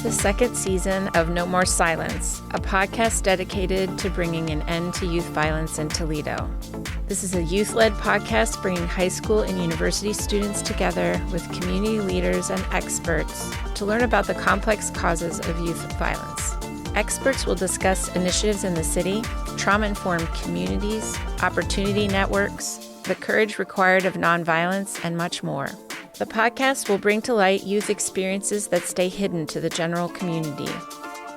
the second season of No More Silence, a podcast dedicated to bringing an end to youth violence in Toledo. This is a youth-led podcast bringing high school and university students together with community leaders and experts to learn about the complex causes of youth violence. Experts will discuss initiatives in the city, trauma-informed communities, opportunity networks, the courage required of nonviolence, and much more. The podcast will bring to light youth experiences that stay hidden to the general community.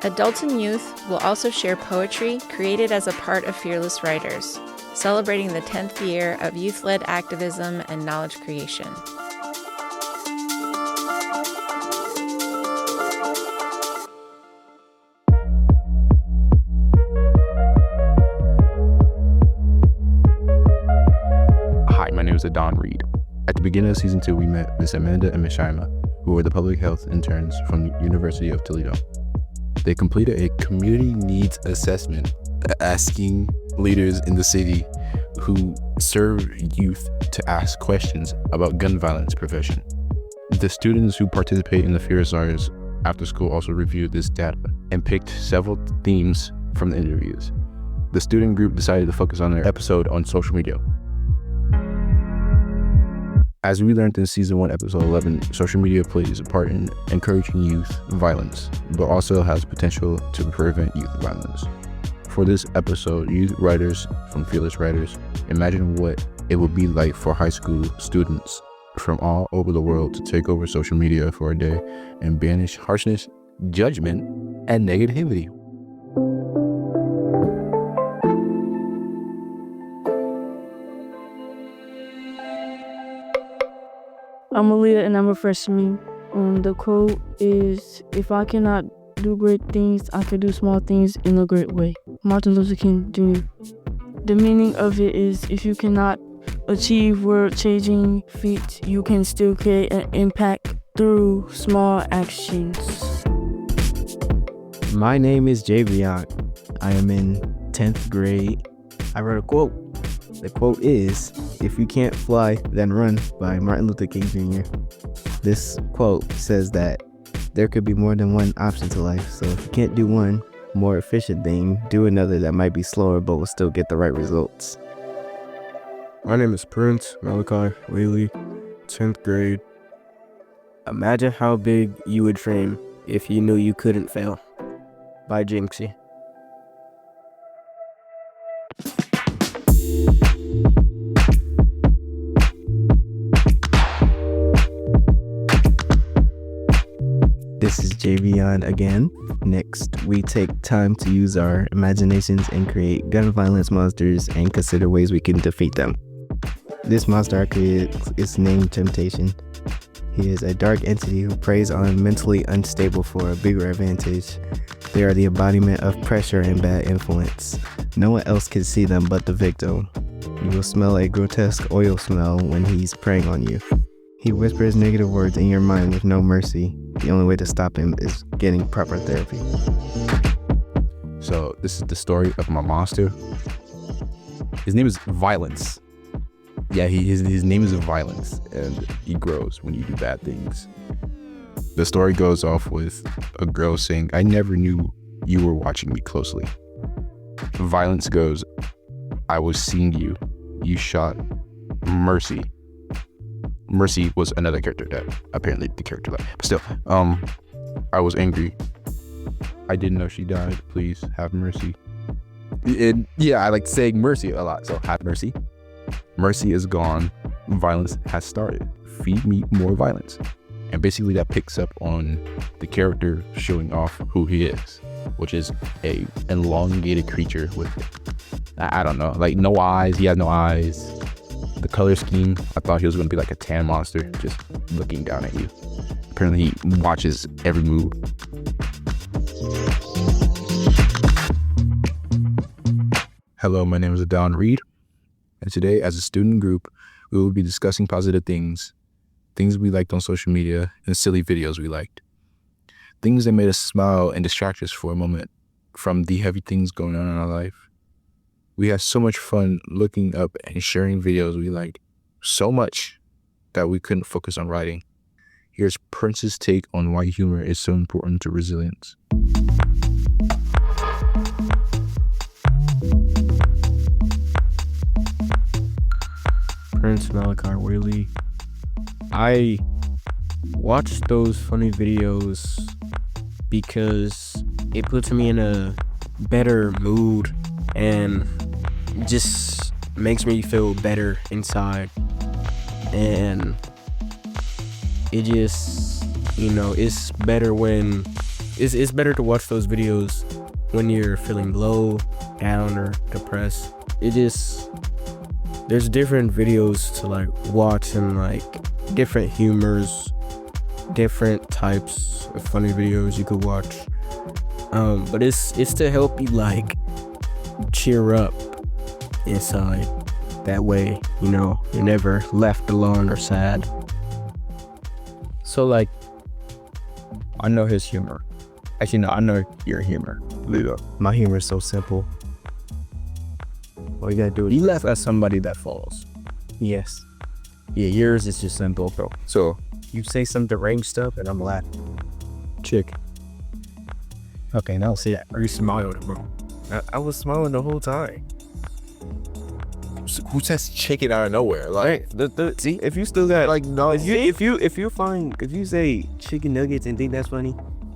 Adults and youth will also share poetry created as a part of Fearless Writers, celebrating the 10th year of youth-led activism and knowledge creation. Hi, my name is Adon Reed. At the beginning of season 2, we met Miss Amanda and Miss Shaima, who were the public health interns from the University of Toledo. They completed a community needs assessment, asking leaders in the city who serve youth to ask questions about gun violence prevention. The students who participate in the Fearless Writers after school also reviewed this data and picked several themes from the interviews. The student group decided to focus on their episode on social media. As we learned in season 1, episode 11, social media plays a part in encouraging youth violence, but also has potential to prevent youth violence. For this episode, youth writers from Fearless Writers imagine what it would be like for high school students from all over the world to take over social media for a day and banish harshness, judgment, and negativity. I'm Aaliyah and I'm a freshman. The quote is, "If I cannot do great things, I can do small things in a great way." Martin Luther King Jr. The meaning of it is, if you cannot achieve world-changing feats, you can still create an impact through small actions. My name is Javion. I am in 10th grade. I wrote a quote. The quote is, "If you can't fly, then run," by Martin Luther King Jr. This quote says that there could be more than one option to life. So if you can't do one more efficient thing, do another that might be slower but will still get the right results. My name is Prince Malachi Whaley, 10th grade. Imagine how big you would dream if you knew you couldn't fail, by Jinxie. This is Javion again. Next, we take time to use our imaginations and create gun violence monsters and consider ways we can defeat them. This monster I created is named Temptation. He is a dark entity who preys on mentally unstable for a bigger advantage. They are the embodiment of pressure and bad influence. No one else can see them but the victim. You will smell a grotesque oil smell when he's preying on you. He whispers negative words in your mind with no mercy. The only way to stop him is getting proper therapy. So this is the story of my monster. His name is Violence. Yeah, his name is Violence, and he grows when you do bad things. The story goes off with a girl saying, "I never knew you were watching me closely." Violence goes, "I was seeing you. You shot Mercy." Mercy was another character that apparently the character left. But still, I was angry. I didn't know she died. Please have mercy. Yeah, I like saying mercy a lot, so have mercy. Mercy is gone. Violence has started. Feed me more violence. And basically that picks up on the character showing off who he is, which is a elongated creature with, I don't know, like no eyes. He has no eyes. The color scheme, I thought he was going to be like a tan monster, just looking down at you. Apparently he watches every move. Hello, my name is Adon Reed, and today as a student group, we will be discussing positive things we liked on social media, and silly videos we liked. Things that made us smile and distract us for a moment from the heavy things going on in our life. We had so much fun looking up and sharing videos we liked so much that we couldn't focus on writing. Here's Prince's take on why humor is so important to resilience. Prince Malachi Whaley. I watch those funny videos because it puts me in a better mood and just makes me feel better inside. And it just, it's better when it's better to watch those videos when you're feeling low, down, or depressed. There's different videos to like watch and like different humors, different types of funny videos you could watch. But it's to help you like cheer up inside. That way, you're never left alone or sad. So like, I know his humor. Actually, no, I know your humor. My humor is so simple. All you gotta do is You laugh at somebody that falls. yes. Yeah, yours is just simple, bro. So, You say some deranged stuff and I'm laughing. chick. Okay, now see that. Are you smiling, bro? I was smiling the whole time. Who says chicken out of nowhere? Like, See, if you still got like no. if you say chicken nuggets and think that's funny,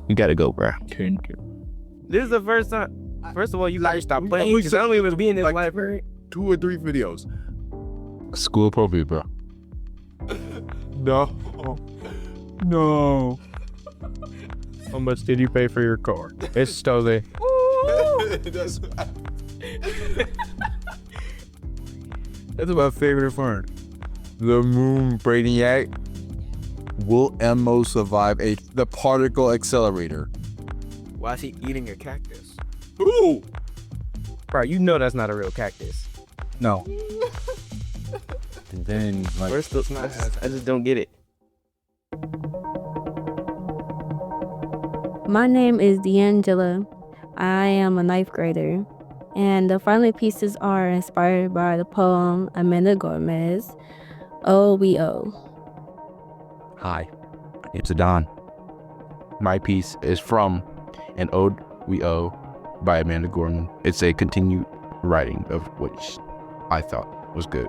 You gotta go, bro. this is the first time. First of all, you gotta stop playing. we Because I don't even be in this like- library. 2 or 3 videos. School appropriate, bro. No. How much did you pay for your car? It's stolen. That's That's my favorite part. The moon brainiac. Will Mo survive the particle accelerator? Why is he eating a cactus? Ooh. Bro, you know that's not a real cactus. No. And then, like, Where's the I just don't get it. My name is D'Angela. I am a 9th grader, and the following pieces are inspired by the poem Amanda Gomez, Oh We Owe. Hi, my name's Adon. My piece is from An Ode We Owe by Amanda Gorman. It's a continued writing of which I thought was good.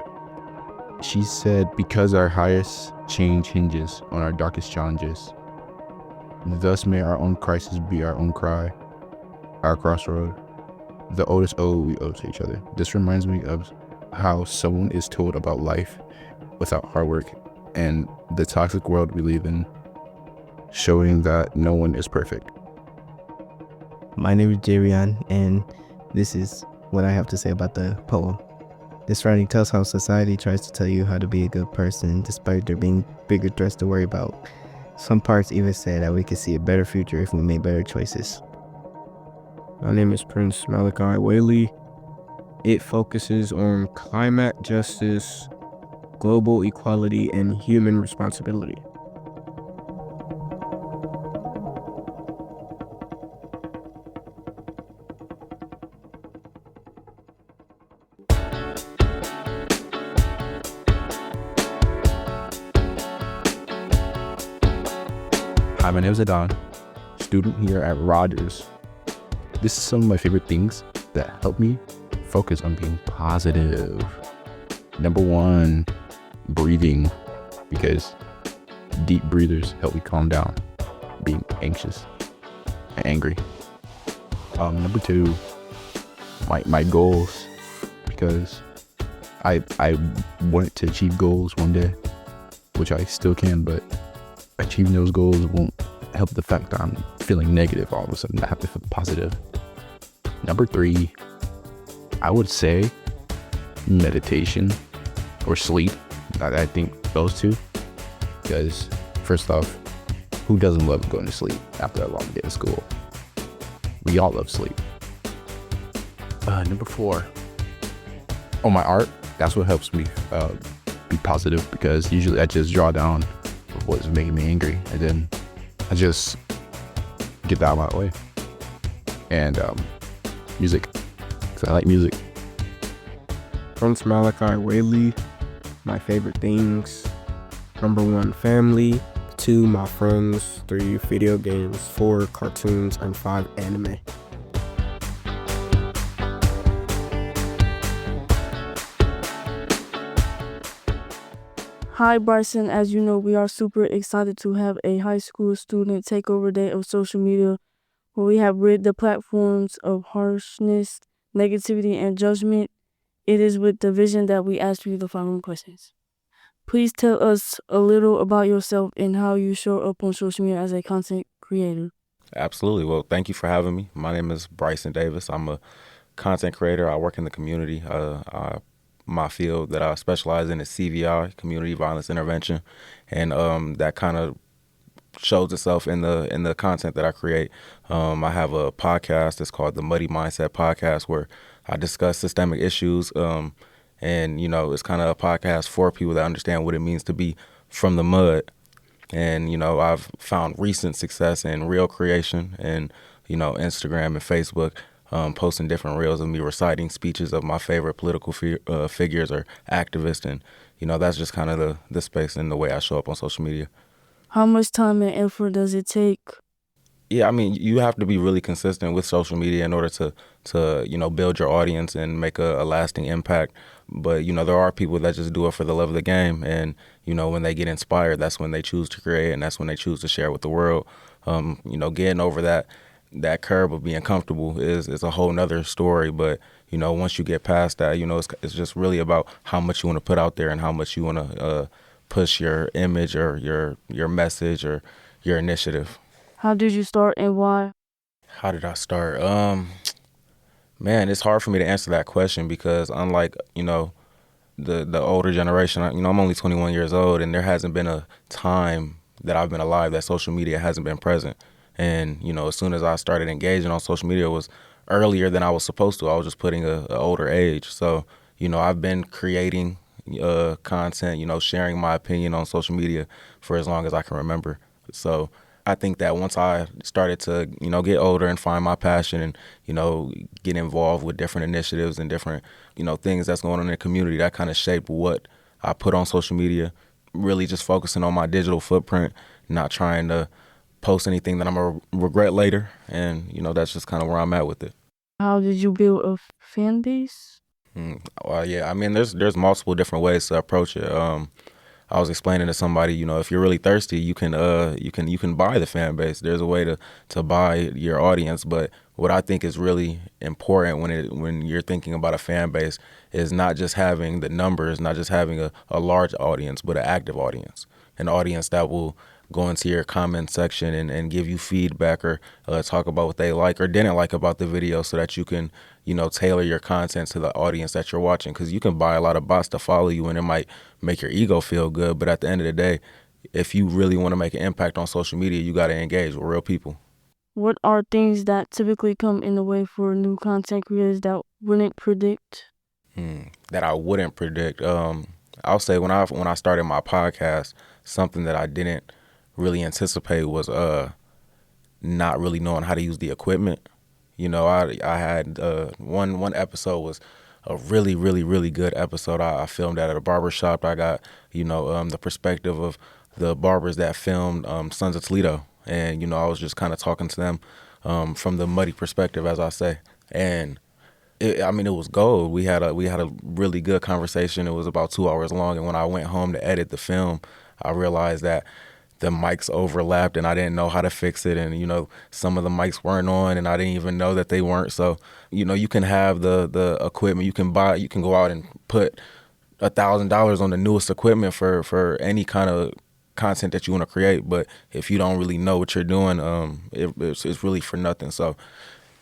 She said, because our highest change hinges on our darkest challenges, thus may our own crisis be our own cry, our crossroad, the oldest ode we owe to each other. This reminds me of how someone is told about life without hard work and the toxic world we live in, showing that no one is perfect. My name is Jerion, and this is what I have to say about the poem. This writing tells how society tries to tell you how to be a good person despite there being bigger threats to worry about. Some parts even say that we could see a better future if we made better choices. My name is Prince Malachi Whaley. It focuses on climate justice, global equality, and human responsibility. Hi, my name is Adon, student here at Rogers. This is some of my favorite things that help me focus on being positive. Number 1, breathing, because deep breathers help me calm down being anxious and angry. Number 2, my goals, because I wanted to achieve goals one day, which I still can, but achieving those goals won't help the fact that I'm feeling negative all of a sudden. I have to feel positive. Number 3, I would say meditation or sleep. I think those two, because first off, who doesn't love going to sleep after a long day of school? We all love sleep. Number 4, my art. That's what helps me be positive, because usually I just draw down what's making me angry, and then I just get that out of my way. And music, because I like music. Prince Malachi Whaley. My favorite things. Number 1, family. 2 my friends, 3 video games, 4 cartoons, and 5 anime. Hi, Bryson. As you know, we are super excited to have a high school student takeover day of social media where we have rid the platforms of harshness, negativity, and judgment. It is with the vision that we ask you the following questions. Please tell us a little about yourself and how you show up on social media as a content creator. Absolutely. Well, thank you for having me. My name is Bryson Davis. I'm a content creator. I work in the community. My field that I specialize in is CVI, community violence intervention, and that kind of shows itself in the content that I create. I have a podcast that's called the Muddy Mindset Podcast, where I discuss systemic issues. And it's kind of a podcast for people that understand what it means to be from the mud. And I've found recent success in reel creation and Instagram and Facebook, posting different reels of me reciting speeches of my favorite political figures or activists, and that's just kind of the space and the way I show up on social media. How much time and effort does it take? Yeah, I mean, you have to be really consistent with social media in order to build your audience and make a lasting impact. But there are people that just do it for the love of the game, and when they get inspired, that's when they choose to create, and that's when they choose to share with the world. Getting over that curve of being comfortable is a whole nother story. But once you get past that, it's just really about how much you want to put out there and how much you want to push your image or your message or your initiative. How did you start and why? How did I start? Man, it's hard for me to answer that question because unlike, the older generation, I'm only 21 years old, and there hasn't been a time that I've been alive that social media hasn't been present. And, as soon as I started engaging on social media, it was earlier than I was supposed to. I was just putting a older age. So, I've been creating content, sharing my opinion on social media for as long as I can remember. So I think that once I started to, get older and find my passion and, get involved with different initiatives and different, things that's going on in the community, that kind of shaped what I put on social media, really just focusing on my digital footprint, not trying to post anything that I'm going to regret later. And, that's just kind of where I'm at with it. How did you build a fan base? Well, yeah, I mean, there's multiple different ways to approach it. I was explaining to somebody, if you're really thirsty, you can buy the fan base. There's a way to buy your audience. But what I think is really important when you're thinking about a fan base is not just having the numbers, not just having a large audience, but an active audience, an audience that will go into your comment section and give you feedback or talk about what they like or didn't like about the video so that you can, tailor your content to the audience that you're watching. Because you can buy a lot of bots to follow you and it might make your ego feel good. But at the end of the day, if you really want to make an impact on social media, you got to engage with real people. What are things that typically come in the way for new content creators that wouldn't predict? That I wouldn't predict. I'll say when I started my podcast, something that I didn't really anticipate was not really knowing how to use the equipment. I had one episode was a really, really, really good episode. I filmed that at a barber shop. I got, the perspective of the barbers that filmed Sons of Toledo. And, I was just kind of talking to them from the muddy perspective, as I say. And it was gold. We had a really good conversation. It was about 2 hours long. And when I went home to edit the film, I realized that the mics overlapped and I didn't know how to fix it. And, some of the mics weren't on and I didn't even know that they weren't. So, you can have the equipment you can go out and put $1,000 on the newest equipment for any kind of content that you want to create. But if you don't really know what you're doing, it's really for nothing. So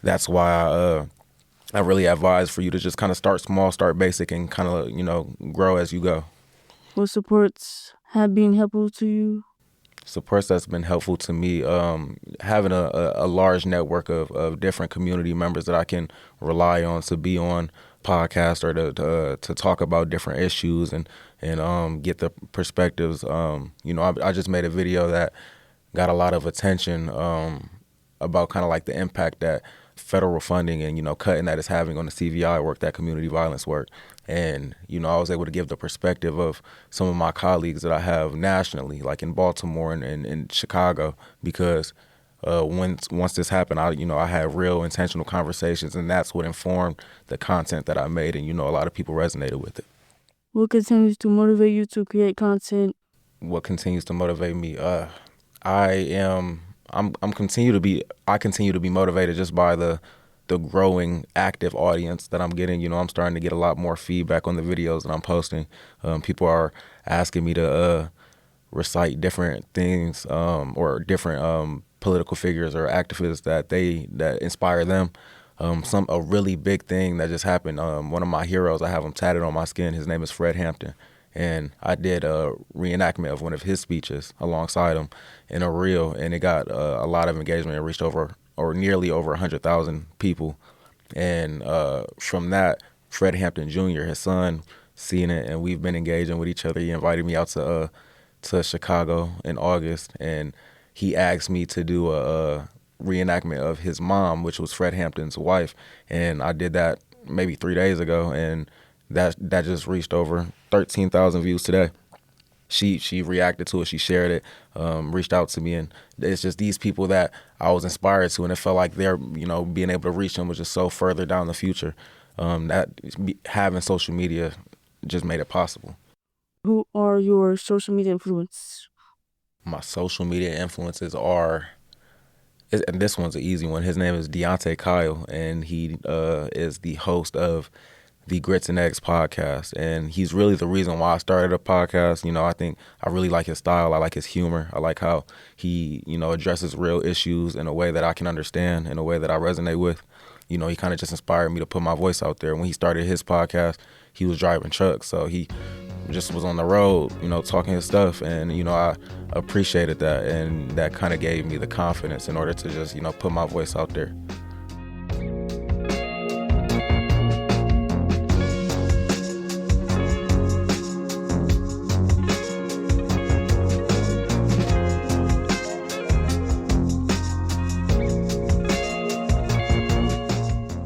that's why I really advise for you to just kind of start small, start basic, and kind of, grow as you go. What supports have been helpful to you? Supports that's been helpful to me, having a large network of different community members that I can rely on to be on podcasts or to talk about different issues and get the perspectives. I just made a video that got a lot of attention about kind of like the impact that federal funding and, cutting that it's having on the CVI work, that community violence work. And, I was able to give the perspective of some of my colleagues that I have nationally, like in Baltimore and in Chicago, because once this happened, I had real intentional conversations, and that's what informed the content that I made. And, a lot of people resonated with it. What continues to motivate you to create content? What continues to motivate me? I continue to be motivated just by the growing active audience that I'm getting. I'm starting to get a lot more feedback on the videos that I'm posting. People are asking me to recite different things or different political figures or activists that inspire them. A really big thing that just happened. One of my heroes, I have him tatted on my skin. His name is Fred Hampton. And I did a reenactment of one of his speeches alongside him in a reel, and it got a lot of engagement. It reached nearly over 100,000 people. And from that, Fred Hampton Jr., his son, seen it, and we've been engaging with each other. He invited me out to Chicago in August, and he asked me to do a reenactment of his mom, which was Fred Hampton's wife. And I did that maybe 3 days ago, and that just reached over 13,000 views today. She reacted to it, she shared it, reached out to me, and it's just these people that I was inspired to, and it felt like they're, being able to reach them was just so further down the future, that having social media just made it possible. Who are your social media influences? My social media influences are, and this one's an easy one, his name is Deontay Kyle, and he is the host of the Grits and Eggs podcast, and he's really the reason why I started a podcast. I think I really like his style. I like his humor. I like how he, addresses real issues in a way that I can understand, in a way that I resonate with. He kind of just inspired me to put my voice out there. When he started his podcast, he was driving trucks, so he just was on the road, talking his stuff, and, I appreciated that, and that kind of gave me the confidence in order to just, put my voice out there.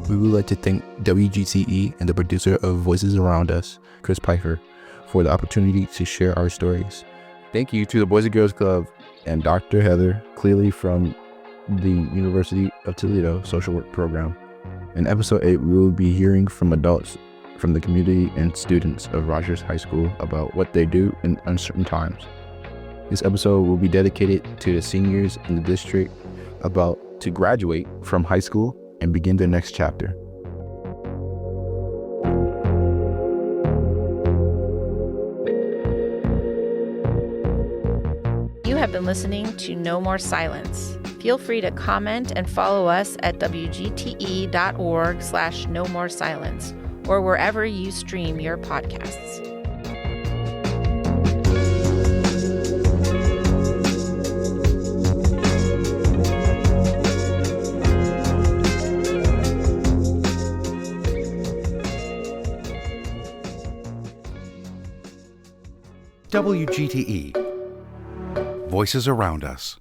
We would like to thank WGTE and the producer of Voices Around Us, Chris Pfeiffer, for the opportunity to share our stories. Thank you to the Boys and Girls Club and Dr. Heather Cleary from the University of Toledo Social Work Program. In episode 8, we will be hearing from adults from the community and students of Rogers High School about what they do in uncertain times. This episode will be dedicated to the seniors in the district about to graduate from high school and begin their next chapter. You have been listening to No More Silence. Feel free to comment and follow us at wgte.org/nomoresilence or wherever you stream your podcasts. WGTE. Voices Around Us.